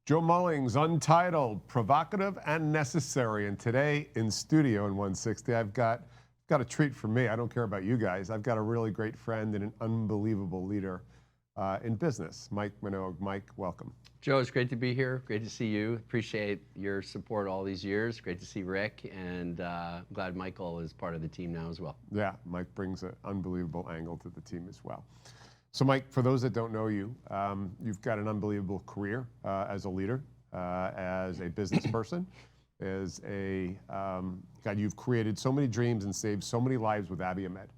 Joe Mullings, Untitled, Provocative and Necessary. And today in studio in 160, I've got a treat for me. I don't care about you guys. I've got a really great friend and an unbelievable leader in business, Mike Minogue. Mike, welcome. Joe, it's great to be here. Great to see you. Appreciate your support all these years. Great to see Rick, and I'm glad Michael is part of the team now as well. Yeah, Mike brings an unbelievable angle to the team as well. So Mike, for those that don't know you, you've got an unbelievable career as a leader, as a business person, as a, God, you've created so many dreams and saved so many lives with Abiomed.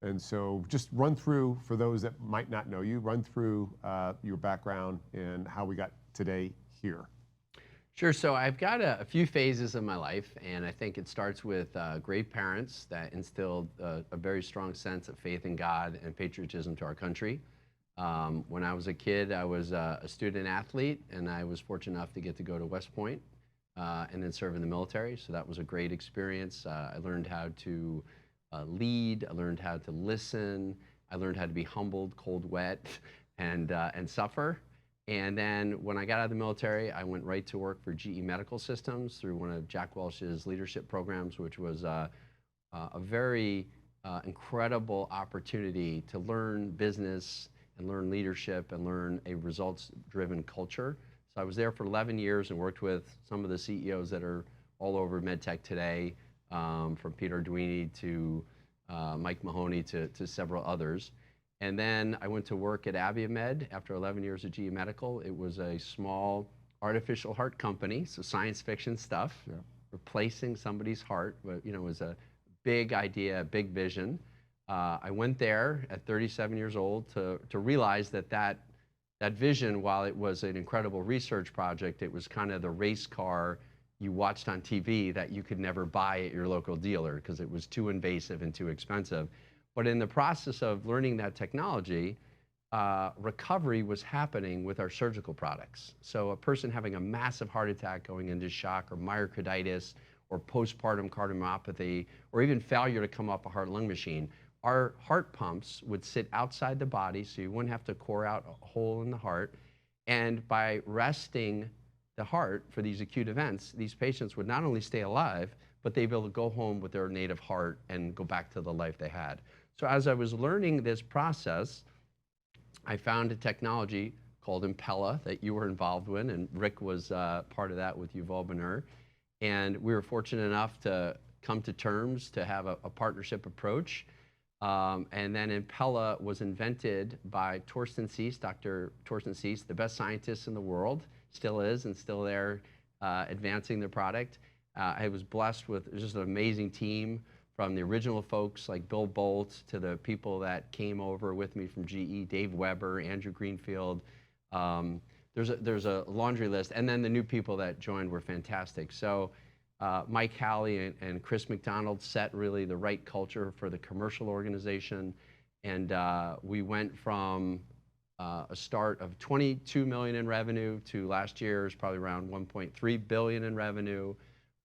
And so just run through, for those that might not know you, run through your background and how we got today here. Sure, so I've got a few phases of my life, and I think it starts with great parents that instilled a very strong sense of faith in God and patriotism to our country. When I was a kid, I was a student athlete, and I was fortunate enough to get to go to West Point and then serve in the military, so that was a great experience. I learned how to lead, I learned how to listen, I learned how to be humbled, cold, wet, and suffer. And then when I got out of the military, I went right to work for GE Medical Systems through one of Jack Welch's leadership programs, which was a very incredible opportunity to learn business and learn leadership and learn a results-driven culture. So I was there for 11 years and worked with some of the CEOs that are all over medtech today, from Peter Arduini to Mike Mahoney to several others. And then I went to work at Abiomed after 11 years at GE Medical. It was a small artificial heart company, so science fiction stuff, yeah. Replacing somebody's heart, but it was a big idea, a big vision. I went there at 37 years old to realize that vision, while it was an incredible research project, it was kind of the race car you watched on TV that you could never buy at your local dealer because it was too invasive and too expensive. But in the process of learning that technology, recovery was happening with our surgical products. So a person having a massive heart attack going into shock or myocarditis or postpartum cardiomyopathy or even failure to come off a heart-lung machine, our heart pumps would sit outside the body so you wouldn't have to core out a hole in the heart. And by resting the heart for these acute events, these patients would not only stay alive, but they'd be able to go home with their native heart and go back to the life they had. So as I was learning this process, I found a technology called Impella that you were involved in, and Rick was part of that with Yuval Benur. And we were fortunate enough to come to terms to have a partnership approach. And then Impella was invented by Torsten Sees, Dr. Torsten Sees, the best scientist in the world, still is and still there advancing the product. I was blessed with just an amazing team, from the original folks like Bill Bolt to the people that came over with me from GE, Dave Weber, Andrew Greenfield. There's a laundry list, and then the new people that joined were fantastic. So Mike Halley and Chris McDonald set really the right culture for the commercial organization, and we went from a start of 22 million in revenue to last year's probably around 1.3 billion in revenue.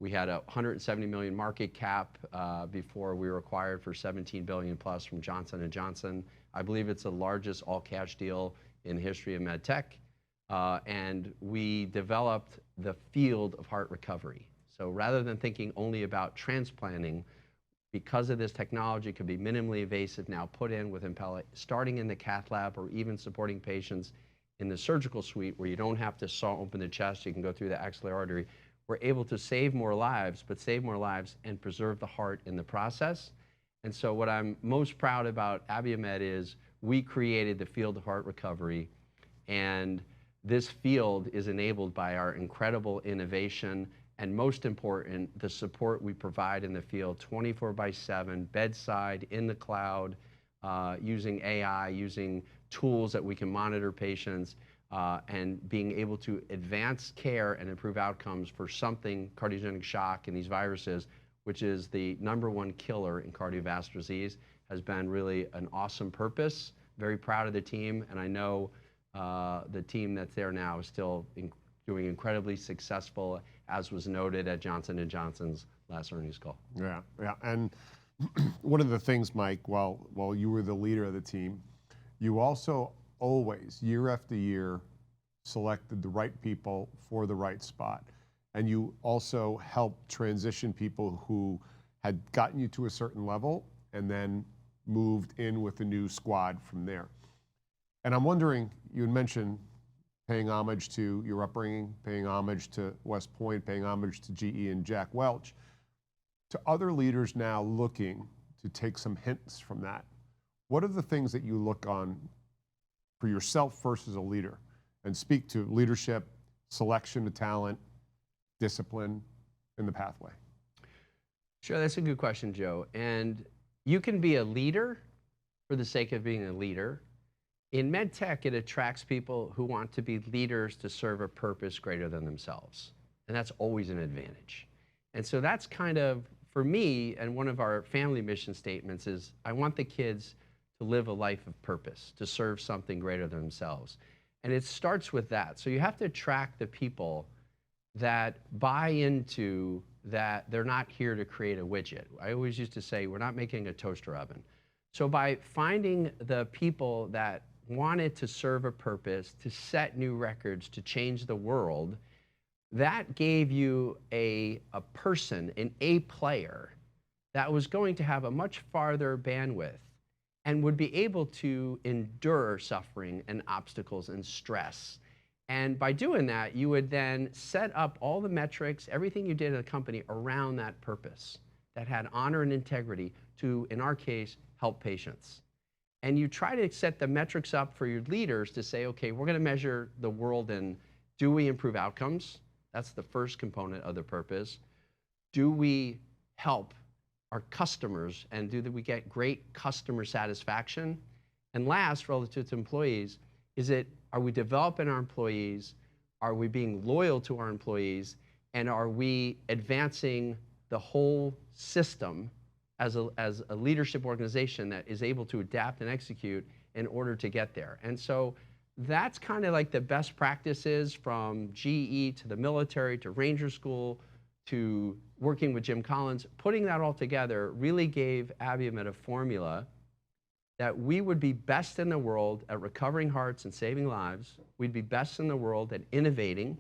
We had a 170 million market cap before we were acquired for 17 billion plus from Johnson & Johnson. I believe it's the largest all-cash deal in the history of medtech. And we developed the field of heart recovery. So rather than thinking only about transplanting, because of this technology could be minimally invasive, now put in with Impella, starting in the cath lab or even supporting patients in the surgical suite where you don't have to saw open the chest, you can go through the axillary artery. We're able to save more lives, but save more lives and preserve the heart in the process. And so what I'm most proud about Abiomed is we created the field of heart recovery, and this field is enabled by our incredible innovation and, most important, the support we provide in the field 24/7, bedside, in the cloud, using AI, using tools that we can monitor patients, and being able to advance care and improve outcomes for something, cardiogenic shock and these viruses, which is the #1 killer in cardiovascular disease, has been really an awesome purpose. Very proud of the team, and I know the team that's there now is still doing incredibly successful, as was noted at Johnson & Johnson's last earnings call. Yeah, yeah, and one of the things, Mike, while you were the leader of the team, you also always, year after year, selected the right people for the right spot. And you also helped transition people who had gotten you to a certain level and then moved in with a new squad from there. And I'm wondering, you had mentioned paying homage to your upbringing, paying homage to West Point, paying homage to GE and Jack Welch. To other leaders now looking to take some hints from that, what are the things that you look on for yourself first as a leader and speak to leadership, selection of talent, discipline in the pathway? Sure, that's a good question, Joe. And you can be a leader for the sake of being a leader. In medtech, it attracts people who want to be leaders to serve a purpose greater than themselves. And that's always an advantage. And so that's kind of, for me, and one of our family mission statements is, I want the kids to live a life of purpose, to serve something greater than themselves. And it starts with that. So you have to attract the people that buy into that they're not here to create a widget. I always used to say, we're not making a toaster oven. So by finding the people that wanted to serve a purpose, to set new records, to change the world, that gave you a person, an A player, that was going to have a much farther bandwidth and would be able to endure suffering and obstacles and stress. And by doing that, you would then set up all the metrics, everything you did in the company around that purpose that had honor and integrity to, in our case, help patients. And you try to set the metrics up for your leaders to say, okay, we're going to measure the world in, do we improve outcomes? That's the first component of the purpose. Do we help our customers, and do we get great customer satisfaction? And last, relative to employees, are we developing our employees? Are we being loyal to our employees? And are we advancing the whole system as a leadership organization that is able to adapt and execute in order to get there? And so that's kind of like the best practices from GE to the military to Ranger School to working with Jim Collins. Putting that all together really gave Abiomed a formula that we would be best in the world at recovering hearts and saving lives. We'd be best in the world at innovating.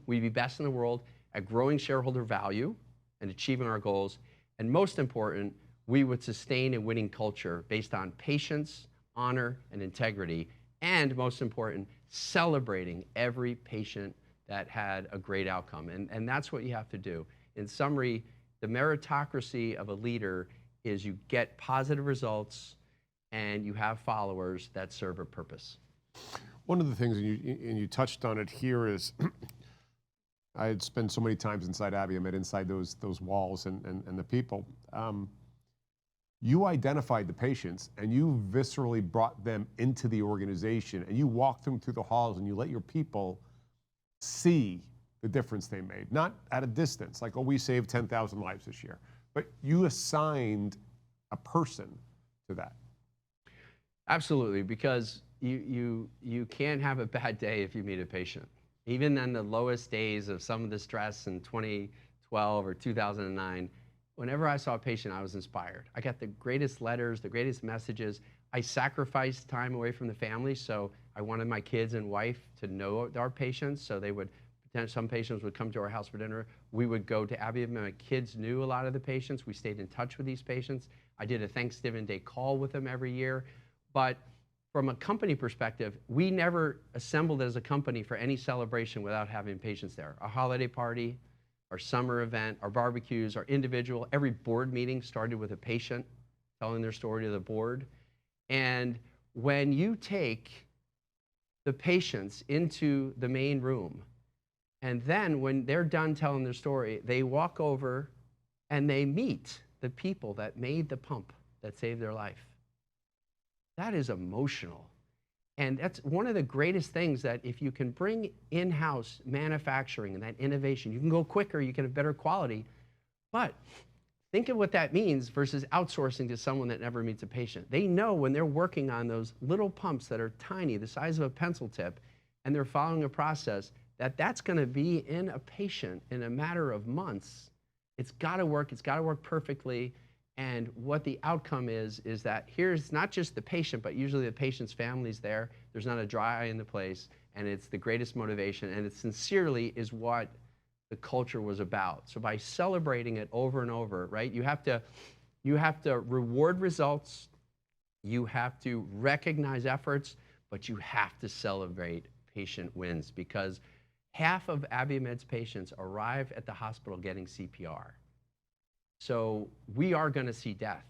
We'd be best in the world at growing shareholder value and achieving our goals. And most important, we would sustain a winning culture based on patience, honor, and integrity. And most important, celebrating every patient that had a great outcome. And that's what you have to do. In summary, the meritocracy of a leader is you get positive results and you have followers that serve a purpose. One of the things, and you touched on it here, is I had spent so many times inside Abiomed, inside those walls and the people. You identified the patients and you viscerally brought them into the organization and you walked them through the halls and you let your people see the difference they made. Not at a distance, like, oh, we saved 10,000 lives this year, but you assigned a person to that. Absolutely, because you can't have a bad day if you meet a patient. Even in the lowest days of some of the stress in 2012 or 2009, whenever I saw a patient, I was inspired. I got the greatest letters, the greatest messages. I sacrificed time away from the family, so I wanted my kids and wife to know our patients, so they would, some patients would come to our house for dinner. We would go to Abiomed. My kids knew a lot of the patients. We stayed in touch with these patients. I did a Thanksgiving Day call with them every year. But from a company perspective, we never assembled as a company for any celebration without having patients there. Our holiday party, our summer event, our barbecues, our individual, every board meeting started with a patient telling their story to the board. And when you take the patients into the main room, and then when they're done telling their story, they walk over and they meet the people that made the pump that saved their life. That is emotional. And that's one of the greatest things, that if you can bring in-house manufacturing and that innovation, you can go quicker, you can have better quality. But think of what that means versus outsourcing to someone that never meets a patient. They know when they're working on those little pumps that are tiny, the size of a pencil tip, and they're following a process, that's going to be in a patient in a matter of months. It's got to work perfectly. And what the outcome is that here's not just the patient, but usually the patient's family's there. There's not a dry eye in the place. and it's the greatest motivation, and it sincerely is what the culture was about. So by celebrating it over and over, right, you have to reward results, you have to recognize efforts, but you have to celebrate patient wins, because half of Abiomed's patients arrive at the hospital getting CPR. So we are going to see death.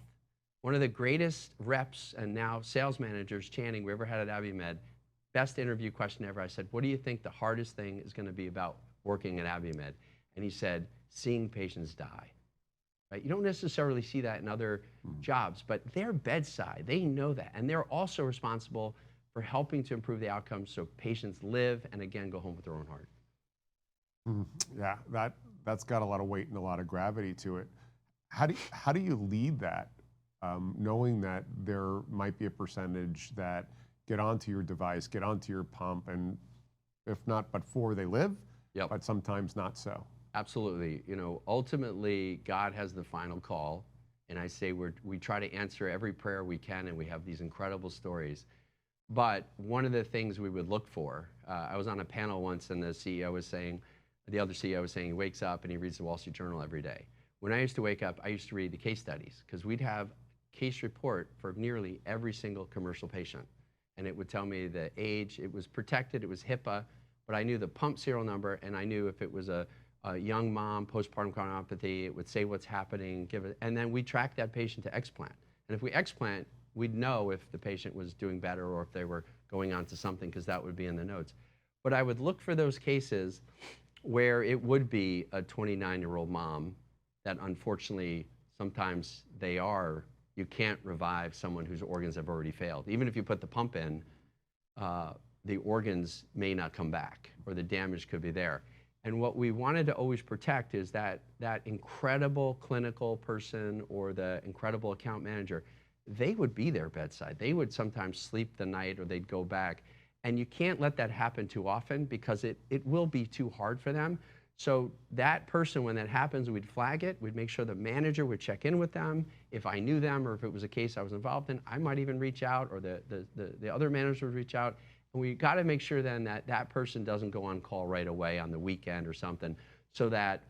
One of the greatest reps and now sales managers chanting we ever had at Abiomed, best interview question ever, I said, what do you think the hardest thing is going to be about working at Abiomed? And he said, seeing patients die. Right? You don't necessarily see that in other jobs, but they're bedside. They know that. And they're also responsible for helping to improve the outcomes so patients live and, again, go home with their own heart. Yeah, that's got a lot of weight and a lot of gravity to it. How do you lead that, knowing that there might be a percentage that get onto your device, get onto your pump, and if not before they live, Yep. but sometimes not so? Absolutely. You know, ultimately, God has the final call, and I say we try to answer every prayer we can, and we have these incredible stories. But one of the things we would look for, I was on a panel once, and the other CEO was saying he wakes up and he reads the Wall Street Journal every day. When I used to wake up, I used to read the case studies, because we'd have a case report for nearly every single commercial patient. And it would tell me the age, it was protected, it was HIPAA, but I knew the pump serial number, and I knew if it was a young mom, postpartum cardiomyopathy, it would say what's happening, and then we track that patient to explant. And if we explant, we'd know if the patient was doing better or if they were going on to something, because that would be in the notes. But I would look for those cases where it would be a 29-year-old mom that unfortunately sometimes you can't revive someone whose organs have already failed. Even if you put the pump in, the organs may not come back, or the damage could be there. And what we wanted to always protect is that incredible clinical person or the incredible account manager, they would be there bedside. They would sometimes sleep the night, or they'd go back. And you can't let that happen too often, because it will be too hard for them. So that person, when that happens, we'd flag it. We'd make sure the manager would check in with them. If I knew them, or if it was a case I was involved in, I might even reach out, or the other manager would reach out. And we got to make sure then that person doesn't go on call right away on the weekend or something, so that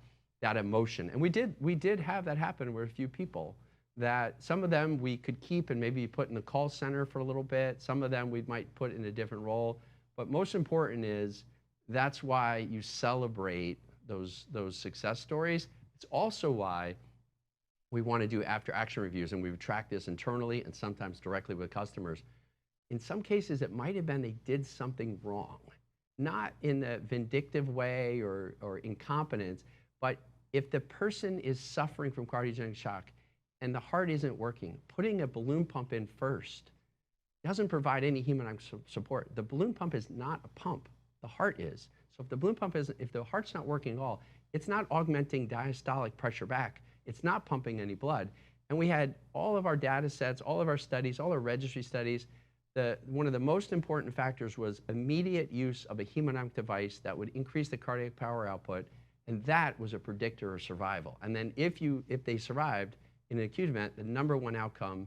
emotion. And we did have that happen with a few people, that some of them we could keep and maybe put in the call center for a little bit. Some of them we might put in a different role. But most important is, that's why you celebrate those success stories. It's also why we want to do after action reviews, and we've tracked this internally and sometimes directly with customers. In some cases, it might have been they did something wrong, not in a vindictive way or incompetence, but if the person is suffering from cardiogenic shock and the heart isn't working, putting a balloon pump in first doesn't provide any hemodynamic support. The balloon pump is not a pump, the heart is. So if the heart's not working at all, it's not augmenting diastolic pressure back. It's not pumping any blood. And we had all of our data sets, all of our studies, all our registry studies. One of the most important factors was immediate use of a hemodynamic device that would increase the cardiac power output, and that was a predictor of survival. And then if they survived in an acute event, the number one outcome,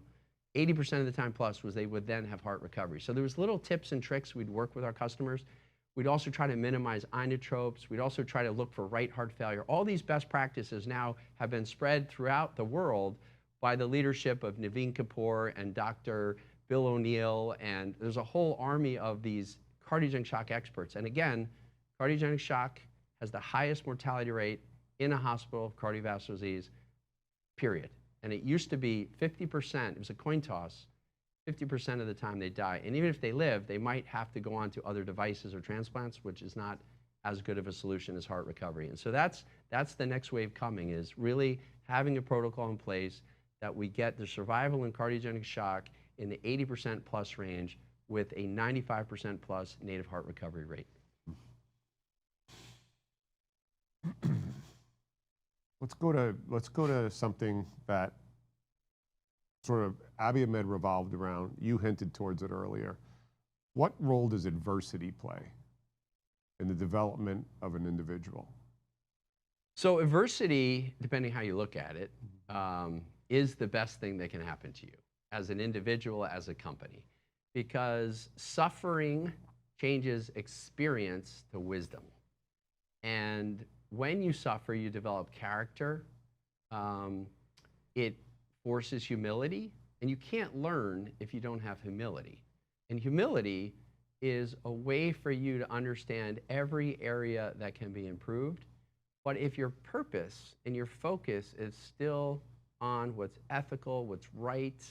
80% of the time plus, was they would then have heart recovery. So there was little tips and tricks we'd work with our customers. We'd also try to minimize inotropes. We'd also try to look for right heart failure. All these best practices now have been spread throughout the world by the leadership of Naveen Kapoor and Dr. Bill O'Neill, and there's a whole army of these cardiogenic shock experts. And again, cardiogenic shock has the highest mortality rate in a hospital of cardiovascular disease, period. And it used to be 50%, it was a coin toss, 50% of the time they die. And even if they live, they might have to go on to other devices or transplants, which is not as good of a solution as heart recovery. And so that's the next wave coming, is really having a protocol in place that we get the survival in cardiogenic shock in the 80% plus range with a 95% plus native heart recovery rate. Let's go to something that sort of Abiomed revolved around. You hinted towards it earlier. What role does adversity play in the development of an individual? So adversity, depending how you look at it, is the best thing that can happen to you as an individual, as a company, because suffering changes experience to wisdom. And when you suffer, you develop character. It forces humility, and you can't learn if you don't have humility. And humility is a way for you to understand every area that can be improved. But if your purpose and your focus is still on what's ethical, what's right,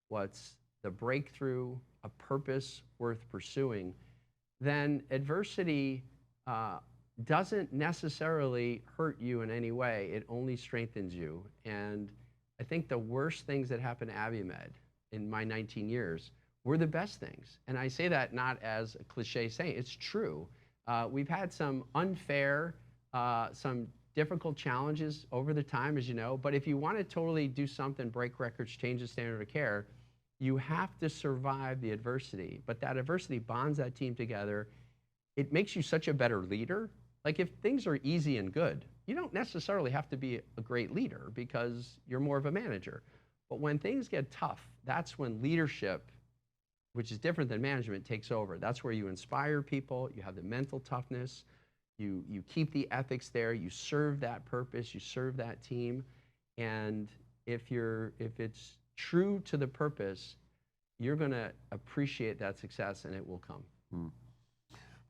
what's the breakthrough, a purpose worth pursuing, then adversity doesn't necessarily hurt you in any way. It only strengthens you. And I think the worst things that happened to Abiomed in my 19 years were the best things. And I say that not as a cliche saying, it's true. We've had some unfair, some difficult challenges over the time, as you know, but if you want to totally do something, break records, change the standard of care, you have to survive the adversity. But that adversity bonds that team together. It makes you such a better leader. Like if things are easy and good, you don't necessarily have to be a great leader because you're more of a manager. But when things get tough, that's when leadership, which is different than management, takes over. That's where you inspire people, you have the mental toughness, you keep the ethics there, you serve that purpose, you serve that team. And if it's true to the purpose, you're gonna appreciate that success and it will come.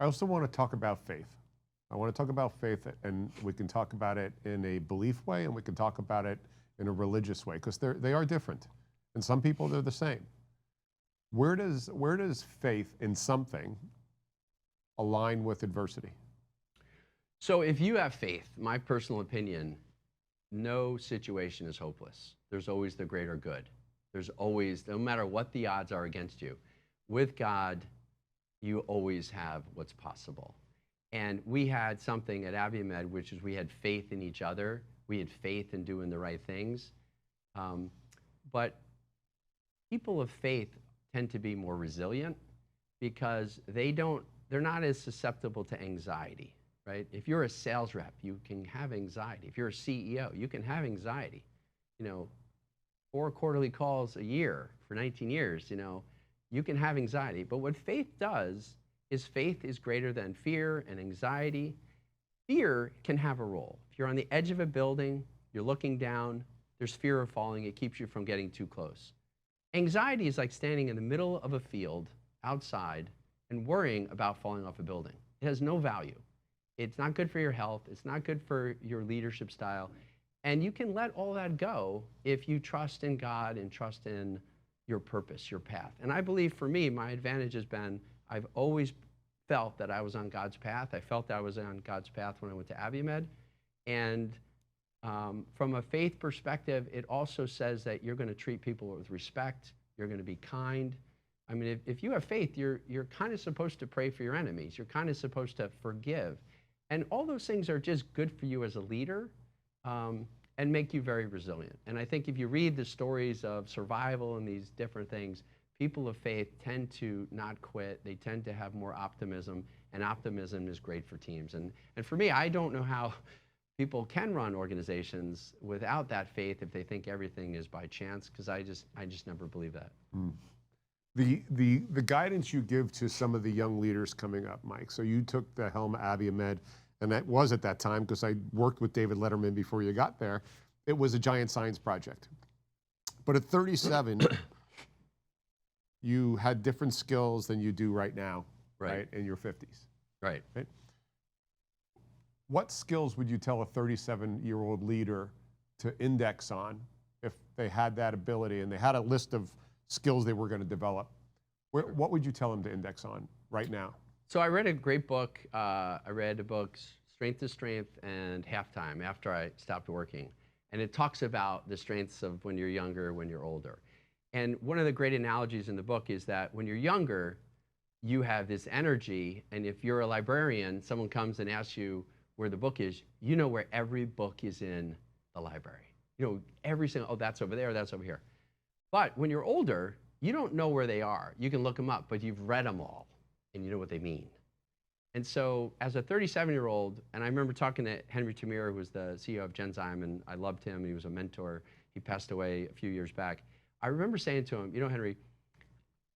I also want to talk about faith. I want to talk about faith, and we can talk about it in a belief way, and we can talk about it in a religious way, because they are different. And some people, they're the same. Where does faith in something align with adversity? So if you have faith, my personal opinion, no situation is hopeless. There's always the greater good. There's always, no matter what the odds are against you, with God, you always have what's possible. And we had something at Abiomed, which is we had faith in each other. We had faith in doing the right things. But people of faith tend to be more resilient because they're not as susceptible to anxiety, right? If you're a sales rep, you can have anxiety. If you're a CEO, you can have anxiety. 4 quarterly calls a year for 19 years, you can have anxiety. But what faith does is faith is greater than fear and anxiety. Fear can have a role. If you're on the edge of a building, you're looking down, there's fear of falling, it keeps you from getting too close. Anxiety is like standing in the middle of a field outside and worrying about falling off a building. It has no value. It's not good for your health. It's not good for your leadership style. And you can let all that go if you trust in God and trust in your purpose, your path. And I believe for me, my advantage has been I've always felt that I was on God's path. I felt that I was on God's path when I went to Abiomed. And from a faith perspective, it also says that you're going to treat people with respect. You're going to be kind. I mean, if you have faith, you're kind of supposed to pray for your enemies. You're kind of supposed to forgive. And all those things are just good for you as a leader and make you very resilient. And I think if you read the stories of survival and these different things, people of faith tend to not quit. They tend to have more optimism, and optimism is great for teams. And for me, I don't know how people can run organizations without that faith if they think everything is by chance, because I just never believe that. The guidance you give to some of the young leaders coming up, Mike. So you took the helm of Abiomed, and that was at that time, because I worked with David Letterman before you got there. It was a giant science project. But at 37, you had different skills than you do right now, right? In your 50s. Right. What skills would you tell a 37-year-old leader to index on if they had that ability and they had a list of skills they were going to develop? What would you tell them to index on right now? So I read a great book. I read the books Strength to Strength and Halftime after I stopped working. And it talks about the strengths of when you're younger, when you're older. And one of the great analogies in the book is that when you're younger, you have this energy. And if you're a librarian, someone comes and asks you where the book is, you know where every book is in the library. Every single, oh, that's over there, that's over here. But when you're older, you don't know where they are. You can look them up, but you've read them all and you know what they mean. And so as a 37-year-old, and I remember talking to Henry Tamir, who was the CEO of Genzyme, and I loved him. He was a mentor. He passed away a few years back. I remember saying to him, Henry,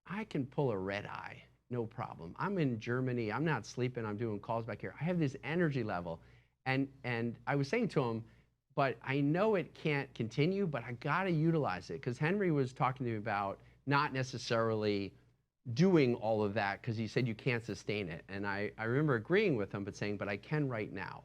I can pull a red eye. no problem. I'm in Germany, I'm not sleeping, I'm doing calls back here. I have this energy level. And I was saying to him, but I know it can't continue, but I gotta utilize it. Because Henry was talking to me about not necessarily doing all of that, because he said you can't sustain it. And I remember agreeing with him, but saying, but I can right now.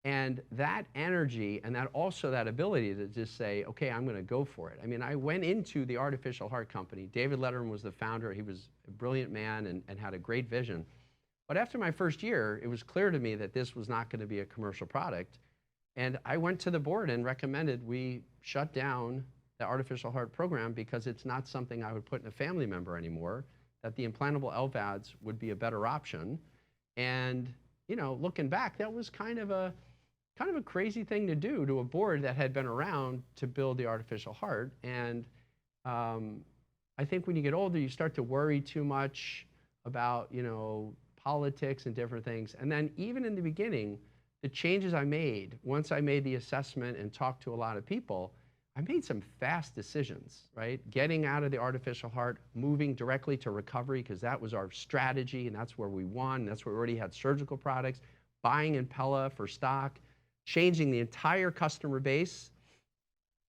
And that energy and that also that ability to just say, okay, I'm gonna go for it. I mean, I went into the artificial heart company. David Letterman was the founder. He was a brilliant man and had a great vision. But after my first year, it was clear to me that this was not gonna be a commercial product. And I went to the board and recommended we shut down the artificial heart program because it's not something I would put in a family member anymore, that the implantable LVADs would be a better option. And, you know, looking back, that was kind of a crazy thing to do to a board that had been around to build the artificial heart. And I think when you get older, you start to worry too much about, you know, politics and different things. And then even in the beginning, the changes I made, once I made the assessment and talked to a lot of people, I made some fast decisions, right? Getting out of the artificial heart, moving directly to recovery, because that was our strategy and that's where we won. That's where we already had surgical products, buying Impella for stock, changing the entire customer base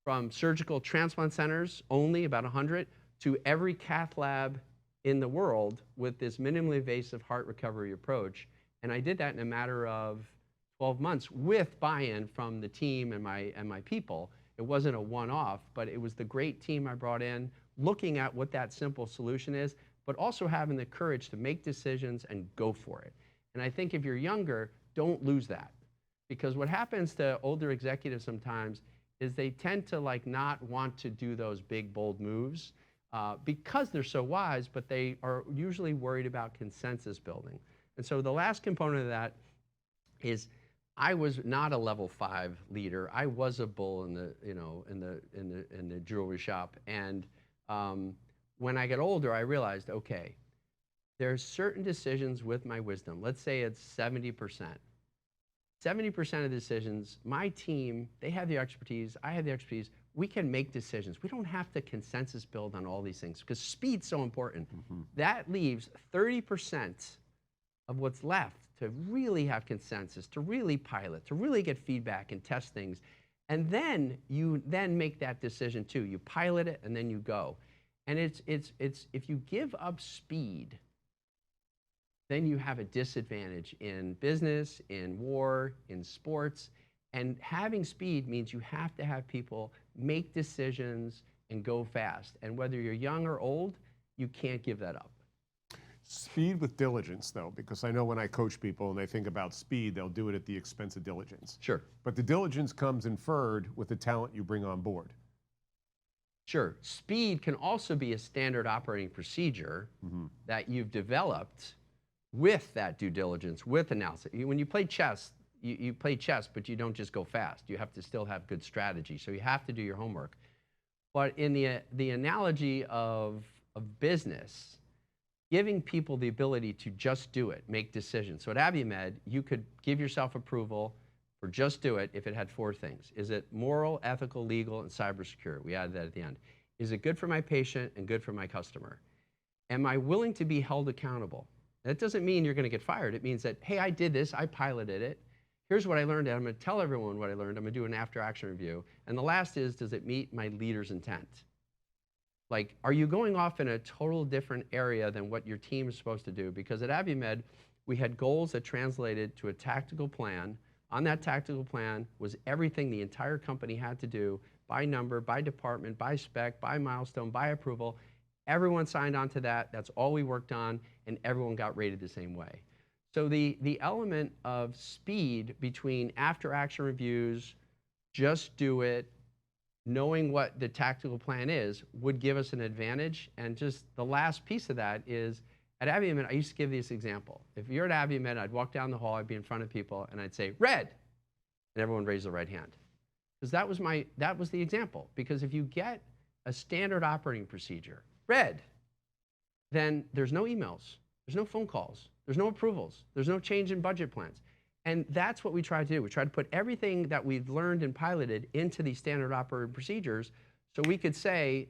from surgical transplant centers, only about 100, to every cath lab in the world with this minimally invasive heart recovery approach. And I did that in a matter of 12 months with buy-in from the team and my people. It wasn't a one-off, but it was the great team I brought in, looking at what that simple solution is, but also having the courage to make decisions and go for it. And I think if you're younger, don't lose that. Because what happens to older executives sometimes is they tend to like not want to do those big, bold moves because they're so wise, but they are usually worried about consensus building. And so the last component of that is I was not a level 5 leader. I was a bull in the, you know, in the jewelry shop. And when I get older, I realized, okay, there's certain decisions with my wisdom. Let's say it's 70%. 70% of the decisions, my team, they have the expertise, I have the expertise, we can make decisions. We don't have to consensus build on all these things because speed's so important. Mm-hmm. That leaves 30% of what's left to really have consensus, to really pilot, to really get feedback and test things. And then you then make that decision too. You pilot it and then you go. And it's if you give up speed, then you have a disadvantage in business, in war, in sports. And having speed means you have to have people make decisions and go fast. And whether you're young or old, you can't give that up. Speed with diligence, though, because I know when I coach people and they think about speed, they'll do it at the expense of diligence. Sure. But the diligence comes inferred with the talent you bring on board. Sure. Speed can also be a standard operating procedure that you've developed with that due diligence, with analysis. When you play chess, you play chess, but you don't just go fast. You have to still have good strategy. So you have to do your homework. But in the analogy of business, giving people the ability to just do it, make decisions. So at Abiomed, you could give yourself approval for just do it if it had 4 things. Is it moral, ethical, legal, and cybersecure? We added that at the end. Is it good for my patient and good for my customer? Am I willing to be held accountable? That doesn't mean you're going to get fired. It means that, hey, I did this, I piloted it. Here's what I learned, and I'm going to tell everyone what I learned. I'm going to do an after-action review. And the last is, does it meet my leader's intent? Like, are you going off in a total different area than what your team is supposed to do? Because at Abiomed, we had goals that translated to a tactical plan. On that tactical plan was everything the entire company had to do by number, by department, by spec, by milestone, by approval. Everyone signed on to that. That's all we worked on, and everyone got rated the same way. So the element of speed between after-action reviews, just do it, knowing what the tactical plan is, would give us an advantage. And just the last piece of that is, at Abiomed, I used to give this example. If you're at Abiomed, I'd walk down the hall, I'd be in front of people, and I'd say, red, and everyone raised their right hand. Because that was the example. Because if you get a standard operating procedure, red, then there's no emails, there's no phone calls, there's no approvals, there's no change in budget plans. And that's what we try to do. We try to put everything that we've learned and piloted into these standard operating procedures so we could say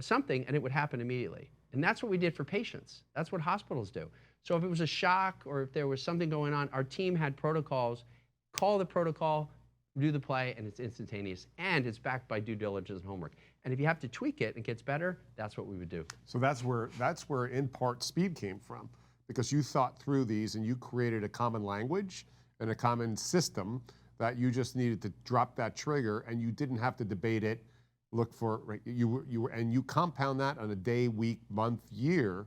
something and it would happen immediately. And that's what we did for patients. That's what hospitals do. So if it was a shock or if there was something going on, our team had protocols, call the protocol, do the play, and it's instantaneous, and it's backed by due diligence and homework. And if you have to tweak it and it gets better, that's what we would do. So that's where in part speed came from, because you thought through these and you created a common language and a common system that you just needed to drop that trigger, and you didn't have to debate it, look for, right, and you compound that on a day, week, month, year,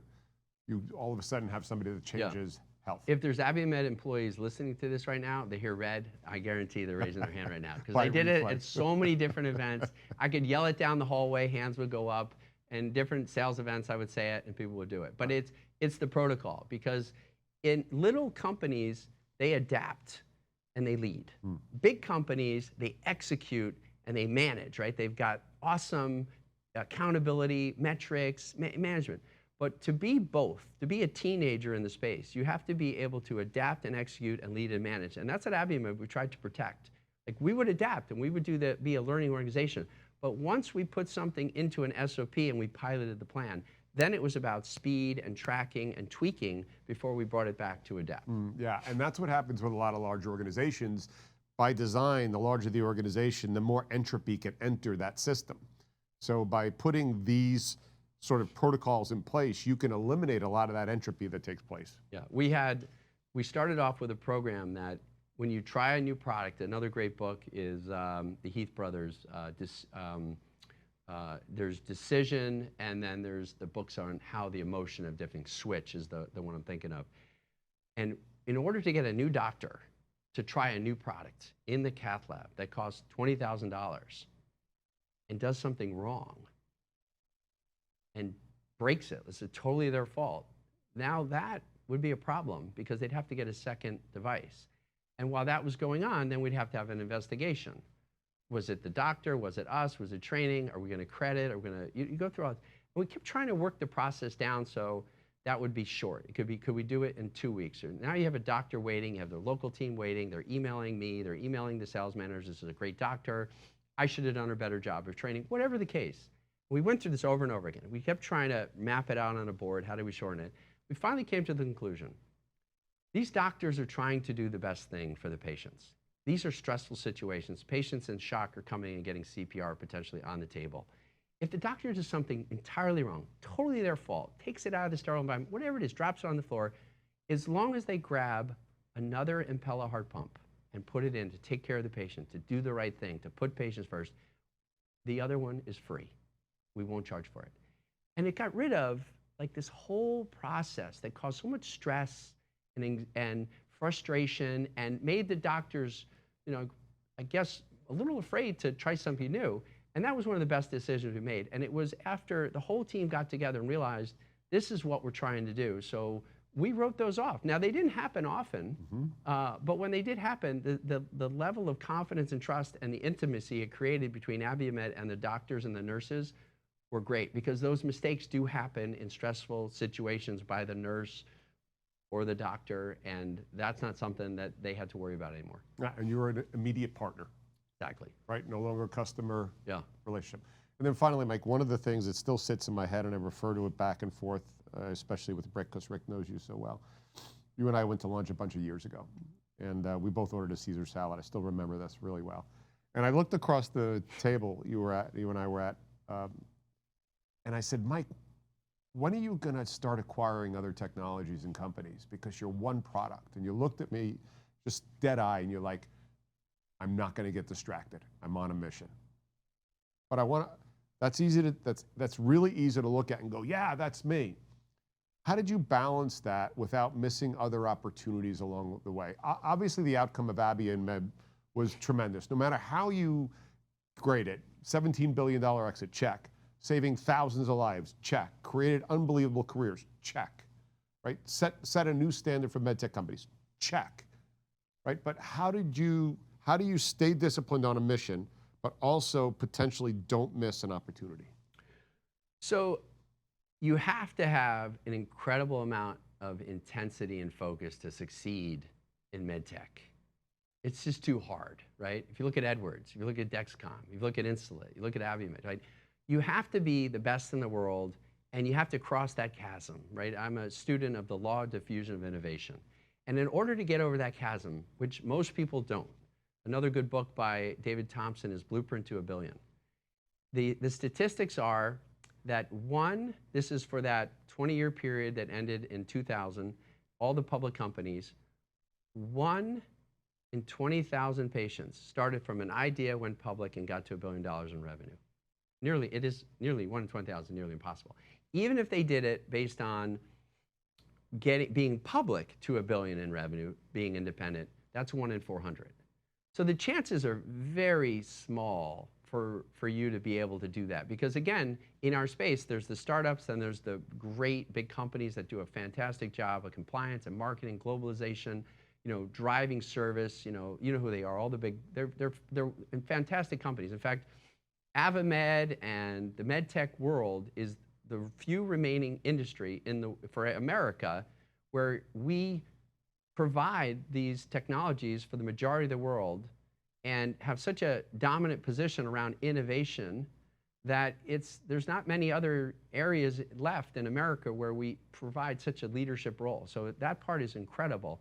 you all of a sudden have somebody that changes health. If there's Abiomed employees listening to this right now, they hear red, I guarantee they're raising their hand right now. Because I did it at so many different events. I could yell it down the hallway, hands would go up, and different sales events I would say it and people would do it. But it's the protocol, because in little companies, they adapt and they lead. Big companies, they execute and they manage, right? They've got awesome accountability, metrics, management. But to be both, to be a teenager in the space, you have to be able to adapt and execute and lead and manage. And that's at Abiomed we tried to protect. Like, we would adapt and we would be a learning organization. But once we put something into an SOP and we piloted the plan, then it was about speed and tracking and tweaking before we brought it back to adapt. Yeah, and that's what happens with a lot of large organizations. By design, the larger the organization, the more entropy can enter that system. So by putting these sort of protocols in place, you can eliminate a lot of that entropy that takes place. Yeah, we started off with a program that when you try a new product, another great book is the Heath brothers. There's Decision, and then there's the books on how the emotion of different switch is the one I'm thinking of. And in order to get a new doctor to try a new product in the cath lab that costs $20,000 and does something wrong and breaks it, it's totally their fault, now that would be a problem, because they'd have to get a second device. And while that was going on, then we'd have to have an investigation. Was it the doctor? Was it us? Was it training? Are we going to credit? Are we going to, you go through all, and we kept trying to work the process down so that would be short. It could be, could we do it in 2 weeks? Or now you have a doctor waiting, you have their local team waiting, they're emailing me, they're emailing the sales managers, this is a great doctor, I should have done a better job of training, whatever the case. We went through this over and over again. We kept trying to map it out on a board, how do we shorten it? We finally came to the conclusion. These doctors are trying to do the best thing for the patients. These are stressful situations. Patients in shock are coming and getting CPR potentially on the table. If the doctor does something entirely wrong, totally their fault, takes it out of the sterile environment, whatever it is, drops it on the floor, as long as they grab another Impella heart pump and put it in to take care of the patient, to do the right thing, to put patients first, the other one is free. We won't charge for it. And it got rid of like this whole process that caused so much stress and frustration and made the doctors, you know, I guess a little afraid to try something new. And that was one of the best decisions we made. And it was after the whole team got together and realized this is what we're trying to do. So we wrote those off. Now, they didn't happen often, but when they did happen, the level of confidence and trust and the intimacy it created between Abiomed and the doctors and the nurses were great, because those mistakes do happen in stressful situations by the nurse or the doctor, and that's not something that they had to worry about anymore. Yeah, and you were an immediate partner. Exactly. Right, no longer a customer relationship. And then finally, Mike, one of the things that still sits in my head, and I refer to it back and forth, especially with Rick, because Rick knows you so well. You and I went to lunch a bunch of years ago, and we both ordered a Caesar salad. I still remember this really well. And I looked across the table you and I were at, and I said, Mike, when are you going to start acquiring other technologies and companies? Because you're one product. And you looked at me just dead eye, and you're like, I'm not going to get distracted. I'm on a mission. But I want to, that's really easy to look at and go, yeah, that's me. How did you balance that without missing other opportunities along the way? Obviously, the outcome of Abiomed was tremendous. No matter how you grade it, $17 billion exit, check. Saving thousands of lives, check. Created unbelievable careers, check. Right? Set a new standard for medtech companies, check. Right? But how do you stay disciplined on a mission, but also potentially don't miss an opportunity? So you have to have an incredible amount of intensity and focus to succeed in medtech. It's just too hard, right? If you look at Edwards, if you look at Dexcom, if you look at Insulet, you look at Abiomed, right? You have to be the best in the world and you have to cross that chasm, right? I'm a student of the law of diffusion of innovation. And in order to get over that chasm, which most people don't, another good book by David Thompson is Blueprint to a Billion. The statistics are that this is for that 20-year period that ended in 2000, all the public companies, 1 in 20,000 patients started from an idea, went public, and got to $1 billion in revenue. It is nearly 1 in 20,000, nearly impossible. Even if they did it based on being public to $1 billion in revenue, being independent, that's 1 in 400. So the chances are very small for you to be able to do that. Because again, in our space, there's the startups and there's the great big companies that do a fantastic job of compliance and marketing, globalization, driving service, you know who they are, all the big, they're fantastic companies. In fact, Abiomed and the medtech world is the few remaining industry for America where we provide these technologies for the majority of the world and have such a dominant position around innovation that there's not many other areas left in America where we provide such a leadership role. So that part is incredible.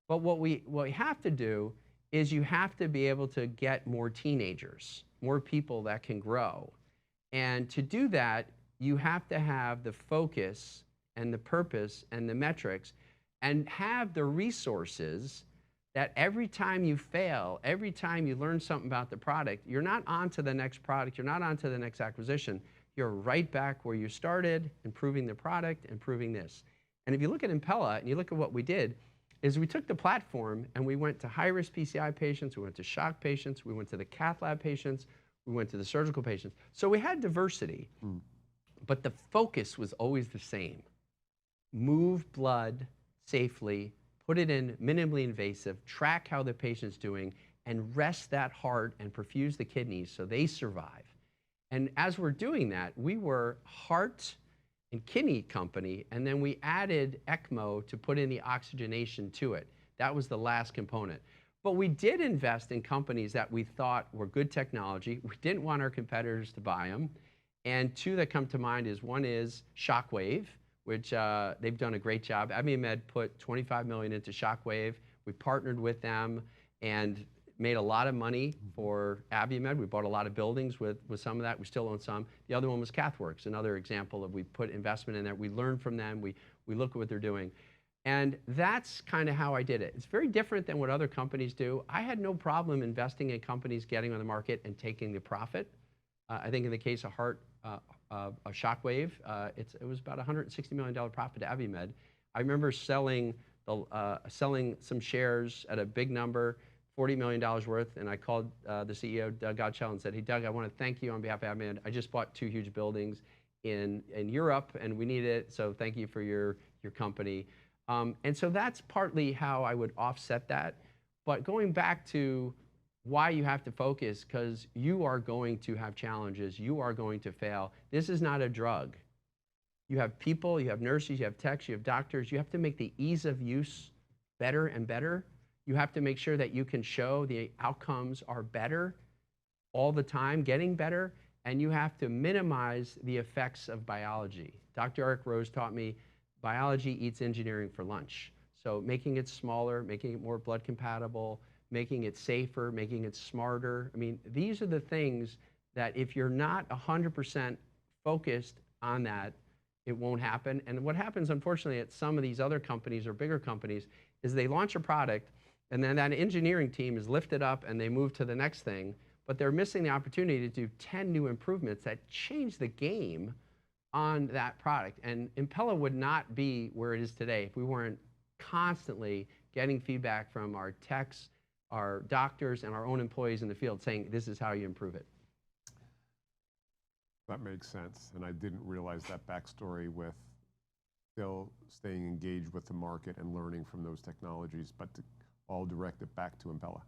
But what we have to do is you have to be able to get more teenagers, more people that can grow. And to do that, you have to have the focus and the purpose and the metrics and have the resources that every time you fail, every time you learn something about the product, you're not on to the next product, you're not on to the next acquisition, you're right back where you started, improving the product, improving this. And if you look at Impella and you look at what we did, is we took the platform and we went to high-risk PCI patients, we went to shock patients, we went to the cath lab patients, we went to the surgical patients. So we had diversity, but the focus was always the same. Move blood safely, put it in minimally invasive, track how the patient's doing, and rest that heart and perfuse the kidneys so they survive. And as we're doing that, we were heart and kidney company, and then we added ECMO to put in the oxygenation to it. That was the last component. But we did invest in companies that we thought were good technology. We didn't want our competitors to buy them. And two that come to mind is, one is Shockwave, which they've done a great job. Abiomed put $25 million into Shockwave. We partnered with them and made a lot of money for Abiomed. We bought a lot of buildings with some of that. We still own some. The other one was CathWorks, another example of we put investment in there. We learned from them. We look at what they're doing. And that's kind of how I did it. It's very different than what other companies do. I had no problem investing in companies getting on the market and taking the profit. I think in the case of a Shockwave, it was about $160 million profit to Abiomed. I remember selling some shares at a big number, $40 million worth, and I called the CEO, Doug Godshell, and said, "Hey, Doug, I want to thank you on behalf of Abiomed. I just bought 2 huge buildings in Europe, and we need it, so thank you for your company." And so that's partly how I would offset that. But going back to why you have to focus, because you are going to have challenges, you are going to fail. This is not a drug. You have people, you have nurses, you have techs, you have doctors. You have to make the ease of use better and better. You have to make sure that you can show the outcomes are better all the time, getting better, and you have to minimize the effects of biology. Dr. Eric Rose taught me biology eats engineering for lunch. So making it smaller, making it more blood compatible, making it safer, making it smarter. I mean, these are the things that if you're not 100% focused on that, it won't happen. And what happens, unfortunately, at some of these other companies or bigger companies is they launch a product and then that engineering team is lifted up and they move to the next thing, but they're missing the opportunity to do 10 new improvements that change the game on that product. And Impella would not be where it is today if we weren't constantly getting feedback from our techs, our doctors, and our own employees in the field saying, this is how you improve it. That makes sense. And I didn't realize that backstory with still staying engaged with the market and learning from those technologies, but to all direct it back to Impella.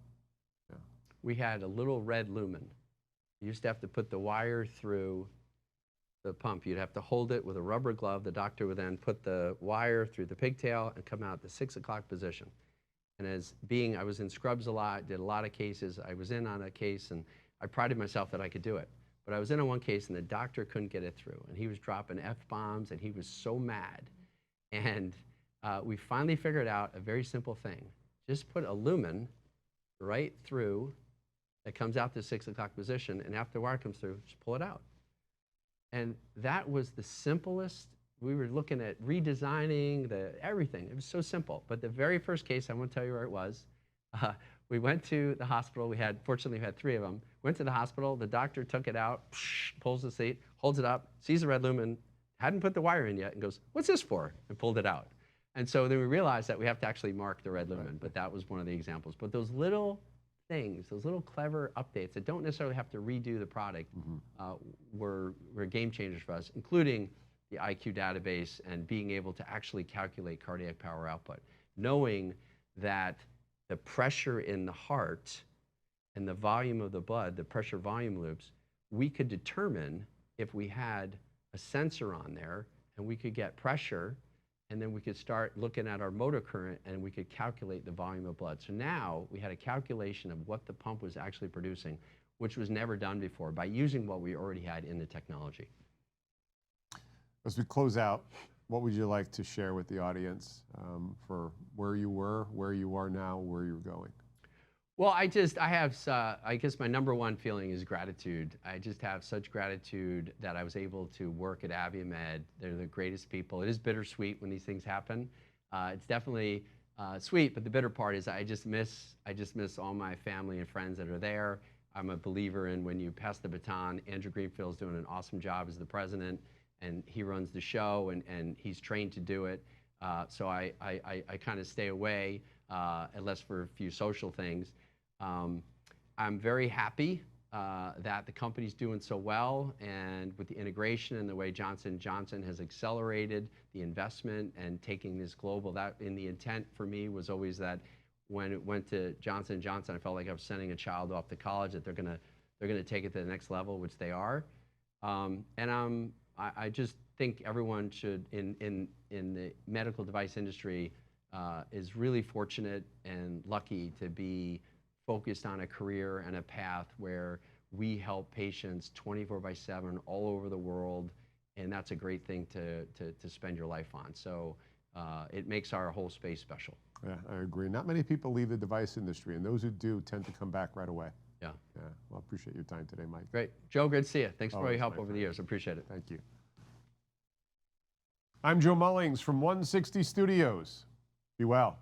Yeah. We had a little red lumen. You used to have to put the wire through the pump. You'd have to hold it with a rubber glove. The doctor would then put the wire through the pigtail and come out the 6 o'clock position. And I was in scrubs a lot, did a lot of cases. I was in on a case, and I prided myself that I could do it. But I was in on one case and the doctor couldn't get it through, and he was dropping F-bombs and he was so mad. And we finally figured out a very simple thing. Just put a lumen right through that comes out to 6 o'clock position, and after the wire comes through, just pull it out. And that was the simplest. We were looking at redesigning everything. It was so simple. But the very first case, I won't tell you where it was. We went to the hospital. Fortunately, we had 3 of them. Went to the hospital. The doctor took it out, pulls the seat, holds it up, sees the red lumen, hadn't put the wire in yet, and goes, "What's this for?" and pulled it out. And so then we realized that we have to actually mark the red lumen, but that was one of the examples. But those little things, those little clever updates that don't necessarily have to redo the product were game changers for us, including the IQ database and being able to actually calculate cardiac power output, knowing that the pressure in the heart and the volume of the blood, the pressure volume loops, we could determine if we had a sensor on there and we could get pressure, and then we could start looking at our motor current and we could calculate the volume of blood. So now we had a calculation of what the pump was actually producing, which was never done before by using what we already had in the technology. As we close out, what would you like to share with the audience for where you were, where you are now, where you're going? Well, I guess my number one feeling is gratitude. I just have such gratitude that I was able to work at Abiomed. They're the greatest people. It is bittersweet when these things happen. It's definitely sweet, but the bitter part is I just miss all my family and friends that are there. I'm a believer in when you pass the baton. Andrew Greenfield's doing an awesome job as the president, and he runs the show, and he's trained to do it. So I kind of stay away, unless for a few social things. I'm very happy that the company's doing so well, and with the integration and the way Johnson & Johnson has accelerated the investment and taking this global, that in the intent for me was always that when it went to Johnson & Johnson, I felt like I was sending a child off to college, that they're gonna take it to the next level, which they are. And I just think everyone should, in the medical device industry, is really fortunate and lucky to be focused on a career and a path where we help patients 24/7 all over the world, and that's a great thing to spend your life on. So it makes our whole space special. Yeah, I agree. Not many people leave the device industry, and those who do tend to come back right away. Yeah. Yeah. Well, I appreciate your time today, Mike. Great. Joe, great to see you. Thanks for all Always, your help my over the friend. years. I appreciate it. Thank you. I'm Joe Mullings from 160 Studios. Be well.